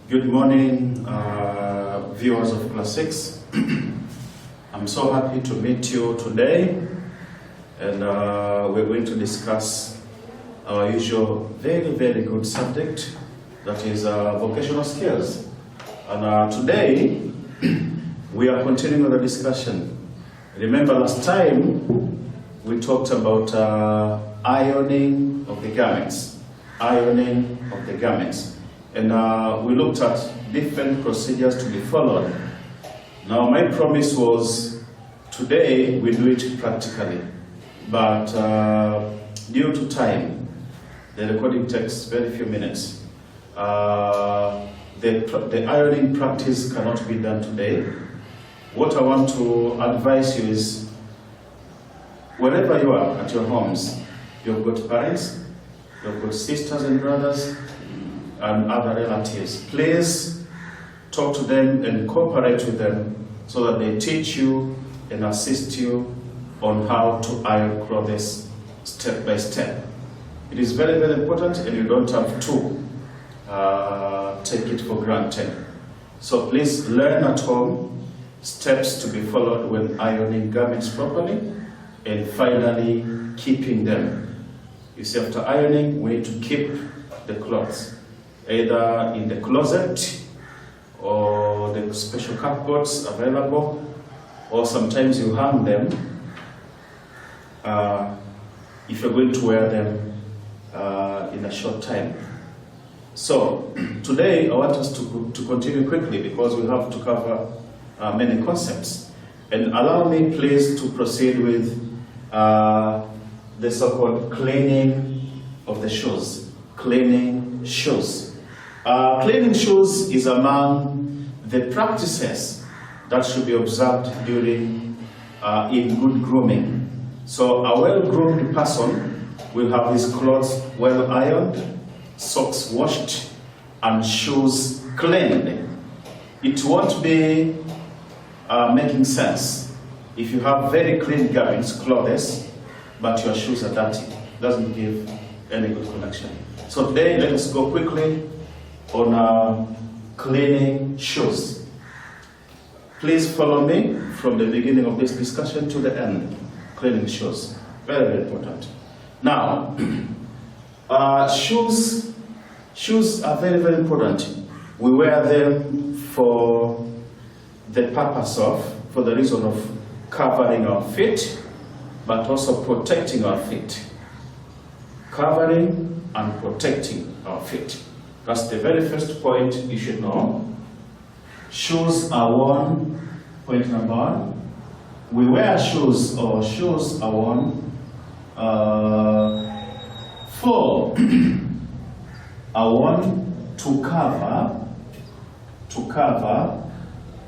Good morning, viewers of Class 6. I'm so happy to meet you today, and we're going to discuss our usual very good subject, that is vocational skills. And today, we are continuing the discussion. Remember last time, we talked about ironing of the garments. Ironing of the garments. And we looked at different procedures to be followed. Now, my promise was today we do it practically, but due to time, the recording takes very few minutes. The ironing practice cannot be done today. What I want to advise you is, wherever you are at your homes, you've got parents, you've got sisters and brothers, and other relatives. Please talk to them and cooperate with them so that they teach you and assist you on how to iron clothes step by step. It is very important, and you don't have to take it for granted. So please learn at home steps to be followed when ironing garments properly, and finally keeping them. You see, after ironing, we need to keep the clothes either in the closet or the special cupboards available, or sometimes you hang them if you're going to wear them in a short time. So today I want us to continue quickly because we have to cover many concepts. And allow me please to proceed with the so-called cleaning of the shoes. Cleaning shoes. Cleaning shoes is among the practices that should be observed during in good grooming. So a well-groomed person will have his clothes well ironed, socks washed, and shoes cleaned. It won't be making sense if you have very clean garments, clothes, but your shoes are dirty. It doesn't give any good connection. So today, let us go quickly on cleaning shoes. Please follow me from the beginning of this discussion to the end. Cleaning shoes, very important. Now, shoes are very important. We wear them for the reason of covering our feet, but also protecting our feet. Covering and protecting our feet. That's the very first point you should know. Shoes are worn, point number one. We wear shoes, or shoes are worn to cover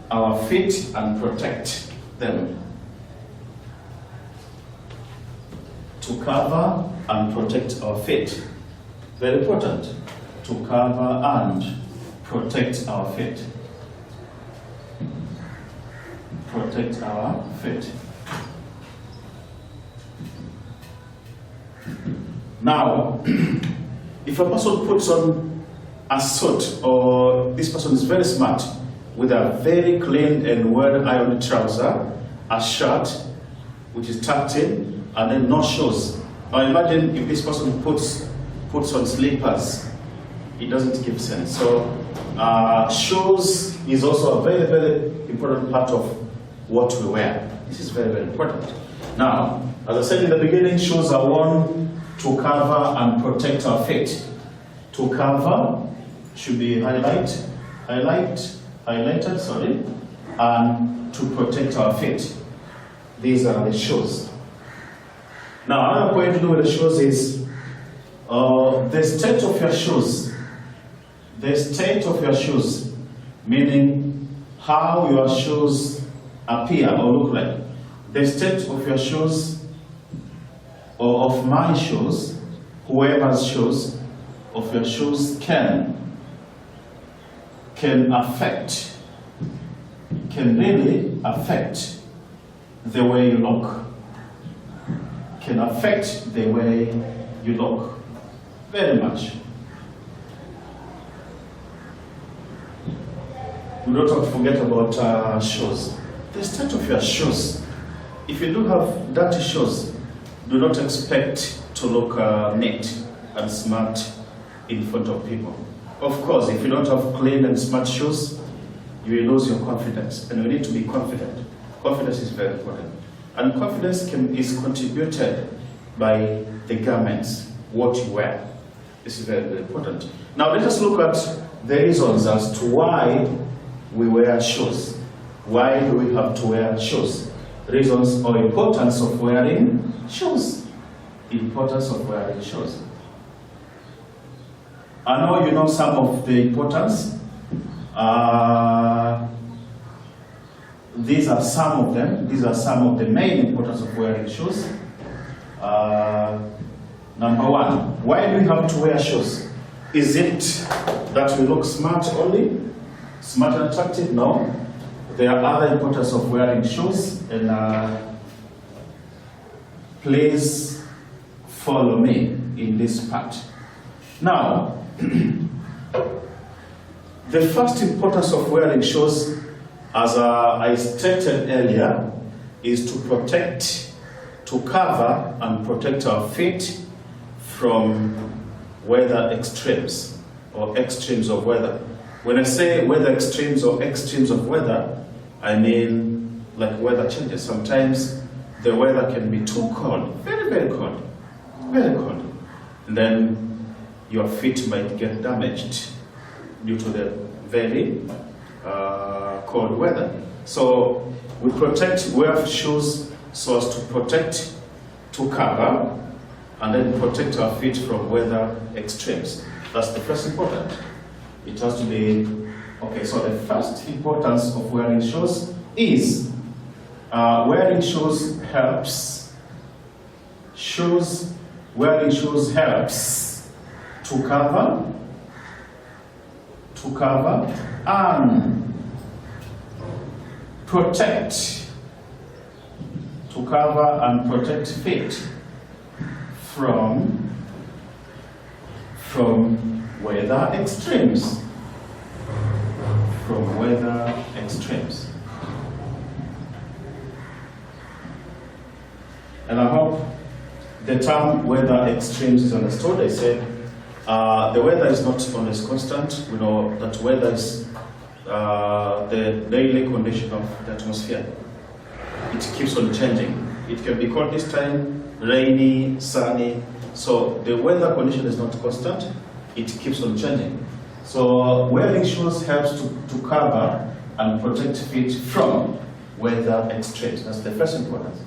our feet and protect them. To cover and protect our feet. Very important. To cover and protect our feet. Protect our feet. Now, if a person puts on a suit, or this person is very smart, with a very clean and well-ironed trouser, a shirt which is tucked in, and then no shoes. Now imagine if this person puts on slippers. It doesn't give sense. So shoes is also a very important part of what we wear. This is very important. Now, as I said in the beginning, shoes are worn to cover and protect our feet. To cover should be highlighted, and to protect our feet. These are the shoes. Now, another point to do with the shoes is the state of your shoes. The state of your shoes, meaning how your shoes appear or look like. The state of your shoes, or of my shoes, whoever's shoes, of your shoes can really affect the way you look. Can affect the way you look very much. we don't have to forget about shoes. The state of your shoes. If you do have dirty shoes, do not expect to look neat and smart in front of people. Of course, if you don't have clean and smart shoes, you will lose your confidence, and you need to be confident. Confidence is very important. And confidence is contributed by the garments, what you wear. This is very, very important. Now let us look at the reasons as to why we wear shoes. Why do we have to wear shoes? Reasons or importance of wearing shoes. Importance of wearing shoes. I know you know some of the importance. These are some of them. These are some of the main importance of wearing shoes. Number one, why do we have to wear shoes? Is it that we look smart only? Smart and attractive? No. There are other importance of wearing shoes, and please follow me in this part. Now, the first importance of wearing shoes, as I stated earlier, is to protect, to cover and protect our feet from weather extremes or extremes of weather. When I say weather extremes or extremes of weather, I mean like weather changes. Sometimes the weather can be too cold, very, very cold, very cold. And then your feet might get damaged due to the very cold weather. So we wear shoes so as to protect, to cover, and then protect our feet from weather extremes. That's the first important. It has to be, okay, so the first importance of wearing shoes is wearing shoes helps. Wearing shoes helps to cover and protect, to cover and protect feet from weather extremes. From weather extremes. And I hope the term weather extremes is understood. I said the weather is not always constant. We know that weather is the daily condition of the atmosphere. It keeps on changing. It can be cold this time, rainy, sunny. So the weather condition is not constant. It keeps on changing. So wearing shoes helps to cover and protect feet from weather extremes. That's the first importance.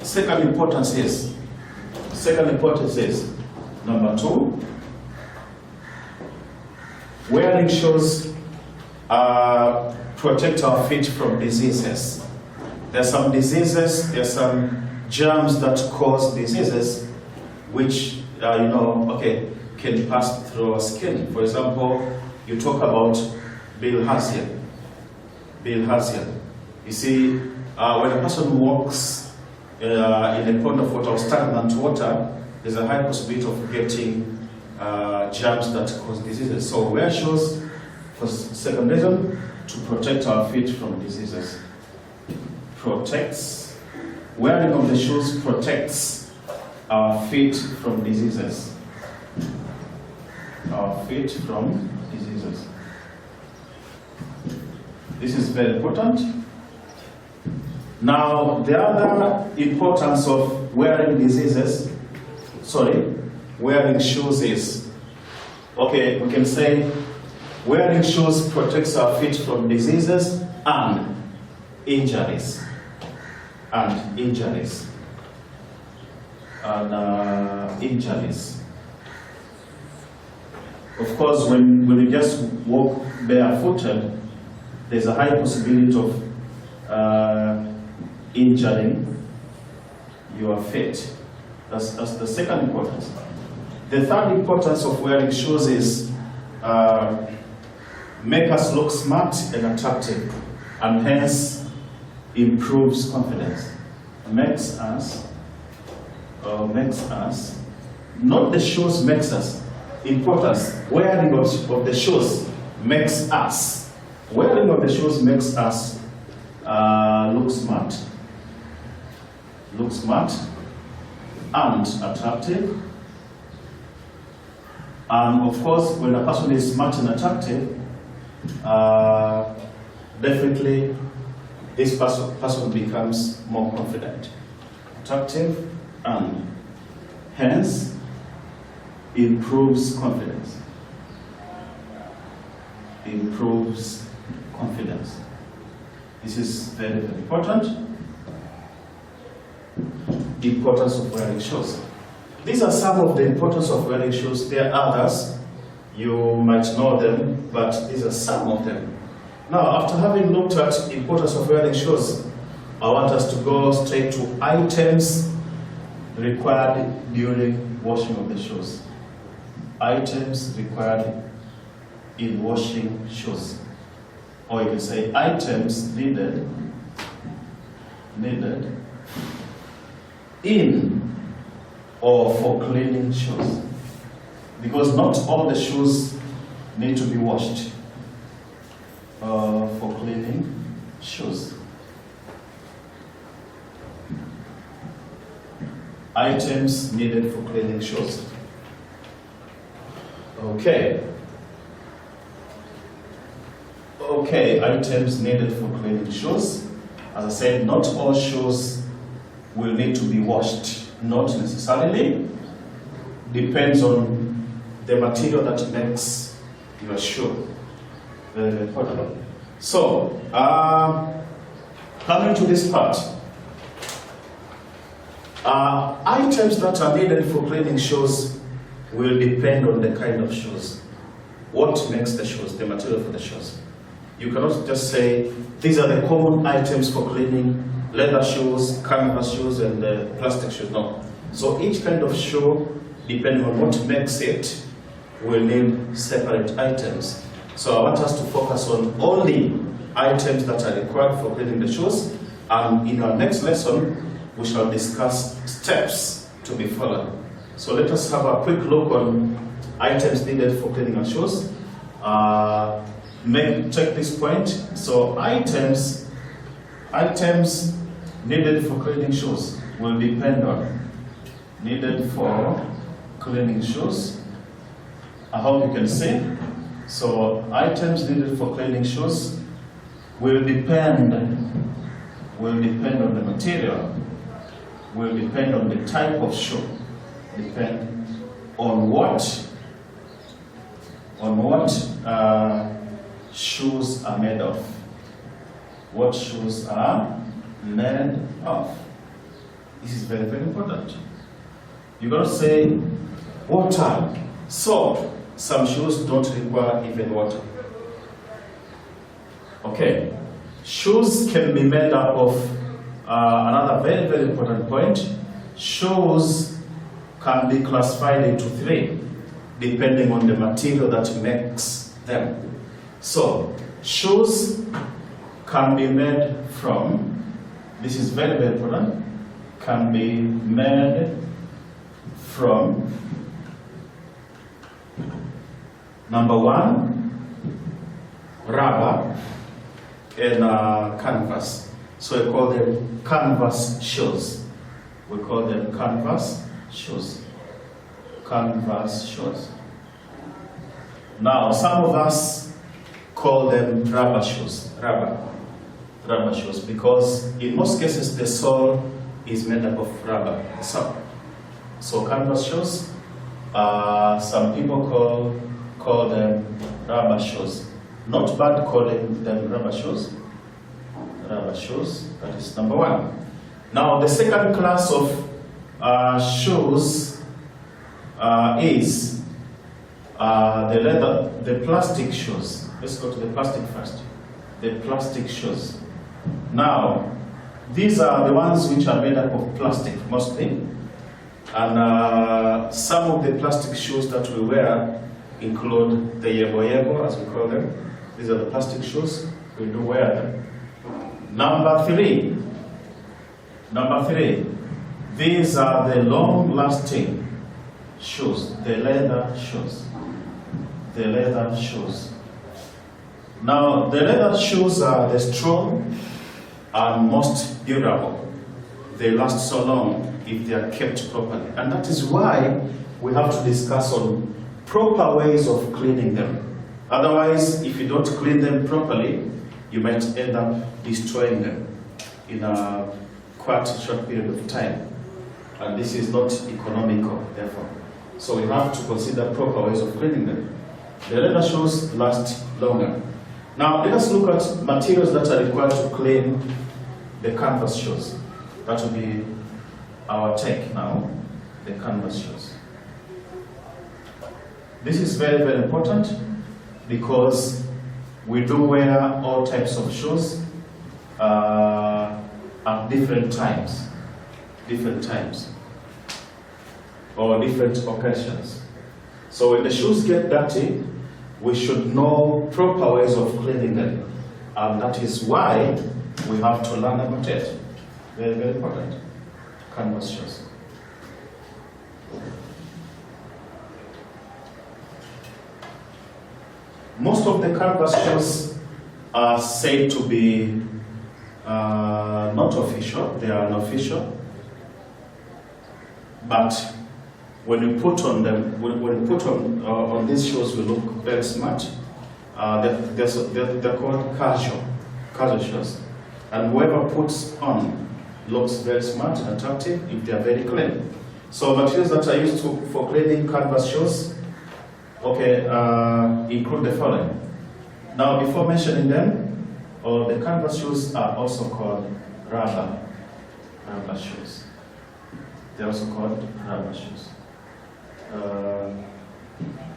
Second importance is, number two, wearing shoes protect our feet from diseases. There are some diseases, there are some germs that cause diseases which can pass through our skin. For example, you talk about bilharzia. You see, when a person walks in a pond of water or stagnant water, there's a high possibility of getting germs that cause diseases. So wear shoes for second reason, to protect our feet from diseases. Wearing of the shoes protects our feet from diseases. Our feet from diseases. This is very important. Now, the other importance of wearing shoes is, okay, we can say wearing shoes protects our feet from diseases and injuries. Injuries. Of course, when you just walk barefooted, there's a high possibility of injuring your feet. That's the second importance. The third importance of wearing shoes is make us look smart and attractive, and hence improves confidence. Makes us, not the shoes makes us, importance. Wearing of the shoes makes us. Wearing of the shoes makes us look smart. Look smart and attractive. And of course, when a person is smart and attractive, definitely this person becomes more confident. Attractive and hence improves confidence. Improves confidence. This is very, very important. Importance of wearing shoes. These are some of the importance of wearing shoes. There are others. You might know them, but these are some of them. Now, after having looked at importance of wearing shoes, I want us to go straight to items required during washing of the shoes. Items required in washing shoes. Or you can say items needed in or for cleaning shoes. Because not all the shoes need to be washed for cleaning shoes. Items needed for cleaning shoes. Okay, items needed for cleaning shoes. As I said, not all shoes will need to be washed. Not necessarily. Depends on the material that makes your shoe. Very, very important. So, coming to this part, items that are needed for cleaning shoes will depend on the kind of shoes. What makes the shoes, the material for the shoes. You cannot just say, these are the common items for cleaning: leather shoes, canvas shoes, and plastic shoes. No. So each kind of shoe, depending on what makes it, will need separate items. So I want us to focus on only items that are required for cleaning the shoes. And in our next lesson, we shall discuss steps to be followed. So let us have a quick look on items needed for cleaning our shoes. Check this point. So items needed for cleaning shoes will depend on needed for cleaning shoes. I hope you can see. So items needed for cleaning shoes will depend on the material, will depend on the type of shoe, depend on what shoes are made of. What shoes are made of. This is very, very important. You gotta say water, soap. Some shoes don't require even water. Okay, shoes can be made up of another very, very important point. Shoes can be classified into three, depending on the material that makes them. So, shoes can be made from, this is very, very important, can be made from, number one, rubber and canvas. So we call them canvas shoes. We call them canvas shoes. Canvas shoes. Now, some of us call them rubber shoes. Rubber shoes, because in most cases the sole is made up of rubber. So canvas shoes, some people call them rubber shoes. Not bad calling them rubber shoes. Rubber shoes, that is number one. Now the second class of shoes is the plastic shoes. Let's go to the plastic first. The plastic shoes. Now, these are the ones which are made up of plastic mostly. And some of the plastic shoes that we wear include the yebo, as we call them. These are the plastic shoes. We do wear them. Number three. These are the long-lasting shoes, the leather shoes. The leather shoes. Now, the leather shoes are the strong and most durable. They last so long if they are kept properly. And that is why we have to discuss on proper ways of cleaning them. Otherwise, if you don't clean them properly, you might end up destroying them in a quite short period of time. And this is not economical, therefore. So we have to consider proper ways of cleaning them. The leather shoes last longer. Now, let us look at materials that are required to clean the canvas shoes. That will be our take now, the canvas shoes. This is very, very important because we do wear all types of shoes at different times, or different occasions. So when the shoes get dirty, we should know proper ways of cleaning them. And that is why we have to learn about it. Very, very important. Canvas shoes. Most of the canvas shoes are said to be not official. They are unofficial. But when you put on them, when you put on these shoes, we look very smart. They're called casual shoes. And whoever puts on looks very smart and attractive if they are very clean. So materials that are used for cleaning canvas shoes, include the following. Now, before mentioning them, the canvas shoes are also called rubber shoes. They're also called rubber shoes.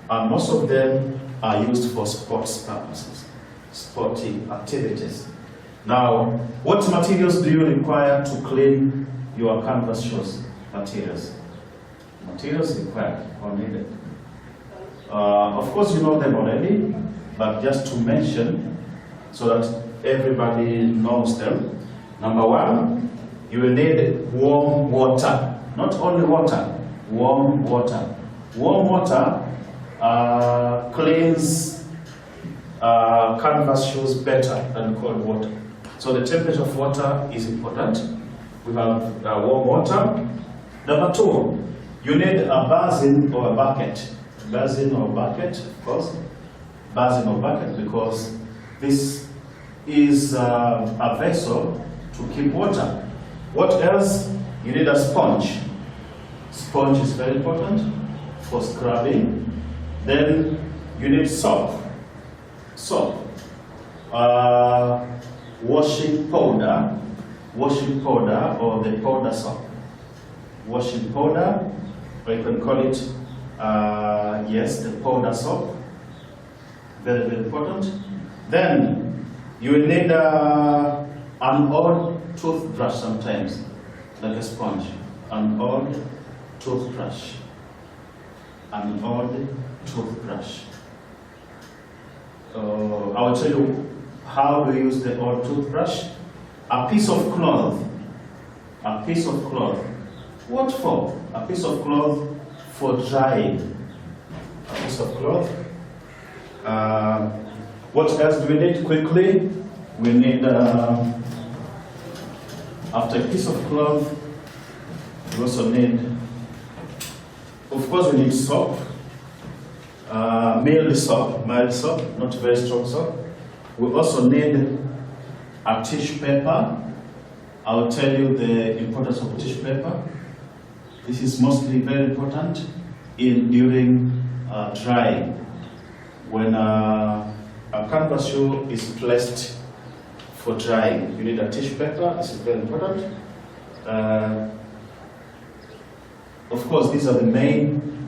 And most of them are used for sports purposes, sporting activities. Now, what materials do you require to clean your canvas shoes? Materials required or needed. Of course, you know them already, but just to mention so that everybody knows them. Number one, you will need warm water. Not only water, warm water. Warm water cleans canvas shoes better than cold water. So the temperature of water is important. We have warm water. Number two, you need a basin or a bucket. Basin or bucket, of course. Basin or bucket, because this is a vessel to keep water. What else? You need a sponge. Sponge is very important for scrubbing. Then you need soap. Washing powder or the powder soap. Washing powder, or you can call it, the powder soap. Very, very important. Then you will need an old toothbrush sometimes, like a sponge. An old toothbrush. An old toothbrush. I will tell you how to use the old toothbrush. A piece of cloth. A piece of cloth. What for? A piece of cloth for drying. A piece of cloth. What else do we need quickly? We need, after a piece of cloth, we also need, of course, we need soap. Mild soap, not very strong soap. We also need a tissue paper. I'll tell you the importance of tissue paper. This is mostly very important during drying. When a canvas shoe is placed for drying, you need a tissue paper. This is very important. Of course, these are the main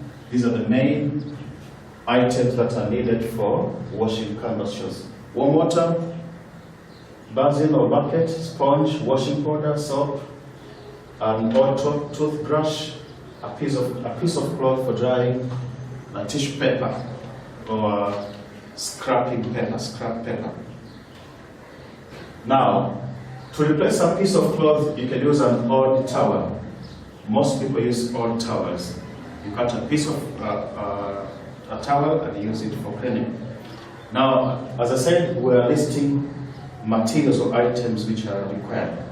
items that are needed for washing canvas shoes. Warm water, basin or bucket, sponge, washing powder, soap, an old toothbrush, a piece of cloth for drying, a tissue paper or scrap paper. Now, to replace a piece of cloth, you can use an old towel. Most people use old towels. You cut a piece of a towel and use it for cleaning. Now, as I said, we're listing materials or items which are required.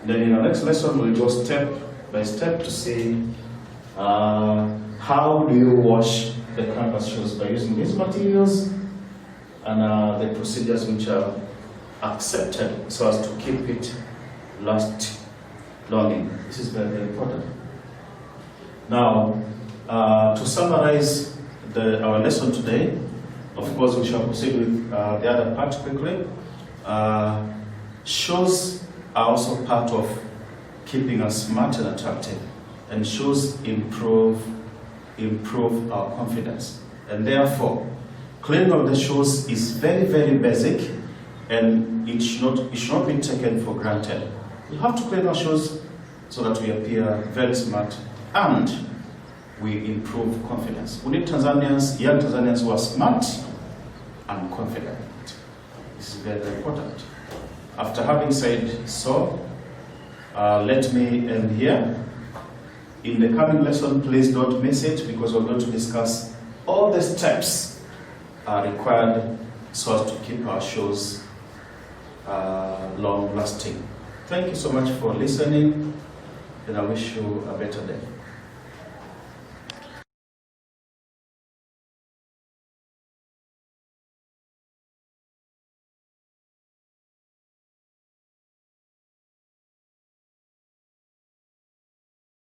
Then in our next lesson, we'll go step by step to see how do you wash the canvas shoes by using these materials and the procedures which are accepted so as to keep it last longing. This is very, very important. Now, to summarize our lesson today, of course, we shall proceed with the other part quickly. Shoes are also part of keeping us smart and attractive, and shoes improve our confidence. And therefore, cleaning of the shoes is very, very basic, and it should not be taken for granted. We have to clean our shoes so that we appear very smart and we improve confidence. We need young Tanzanians who are smart and confident. This is very, very important. After having said so, let me end here. In the coming lesson, please don't miss it, because we're going to discuss all the steps required so as to keep our shoes long lasting. Thank you so much for listening, and I wish you a better day.